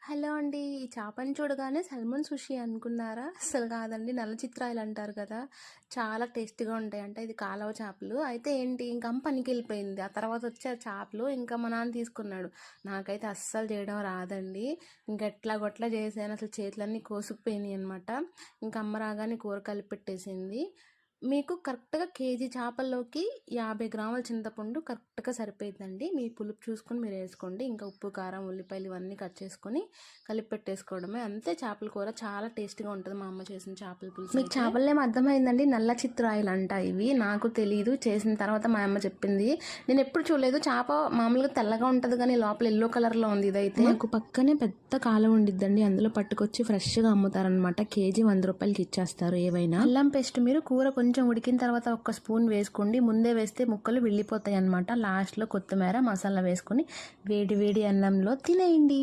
Hello అండి. ఈ చేపని చూడగానే సల్మన్ సుషి అనుకున్నారా? అస్సలు కాదండి. నల్ల చిత్రాయిలు అంటారు కదా! చాలా టేస్టీగా ఉంటాయి. అంటే ఇది కాలవ చేపలు. అయితే ఏంటి ఇంక అమ్మ పనికెళ్ళిపోయింది. ఆ తర్వాత వచ్చే ఆ చేపలు ఇంకా మా నాన్న తీసుకున్నాడు. నాకైతే అస్సలు చేయడం రాదండి. ఇంక ఎట్లాగొట్లా చేశాను. అసలు చేతులన్నీ కోసుకుపోయినాయి అనమాట. ఇంక అమ్మ రాగానే కూర కలిపి పెట్టేసింది. మీకు కరెక్ట్‌గా కేజీ చేపల్లోకి 50 గ్రాముల చింతపండు కరెక్ట్‌గా సరిపోయిద్దండి. మీ పులుపు చూసుకొని మీరేసుకోండి. ఇంకా ఉప్పు, కారం, ఉల్లిపాయలు ఇవన్నీ కట్ చేసుకొని కలిపి పెట్టేసుకోవడమే. అంతే చేపల కూర చాలా టేస్టీగా ఉంటుంది మా అమ్మ చేసిన చేపల పులుసు. మీకు చేపలనేమో అర్థమైందండి. నల్ల చిత్రాయిలు అంట ఇవి. నాకు తెలీదు. చేసిన తర్వాత మా అమ్మ చెప్పింది. నేను ఎప్పుడు చూడలేదు. చేప మామూలుగా తెల్లగా ఉంటుంది కానీ లోపల ఎల్లో కలర్‌లో ఉంది ఇదైతే. మాకు పక్కనే పెద్ద కాలం ఉండిద్దండి. అందులో పట్టుకొచ్చి ఫ్రెష్‌గా అమ్ముతారనమాట. కేజీ 100 రూపాయలకి ఇచ్చేస్తారు ఏవైనా. అల్లం పేస్ట్ మీరు కూర కొంచెం ఉడికిన తర్వాత ఒక స్పూన్ వేసుకోండి. ముందే వేస్తే ముక్కలు వెళ్ళిపోతాయి అనమాట. లాస్ట్లో కొత్తిమీర మసాలా వేసుకొని వేడి వేడి అన్నంలో తినేయండి.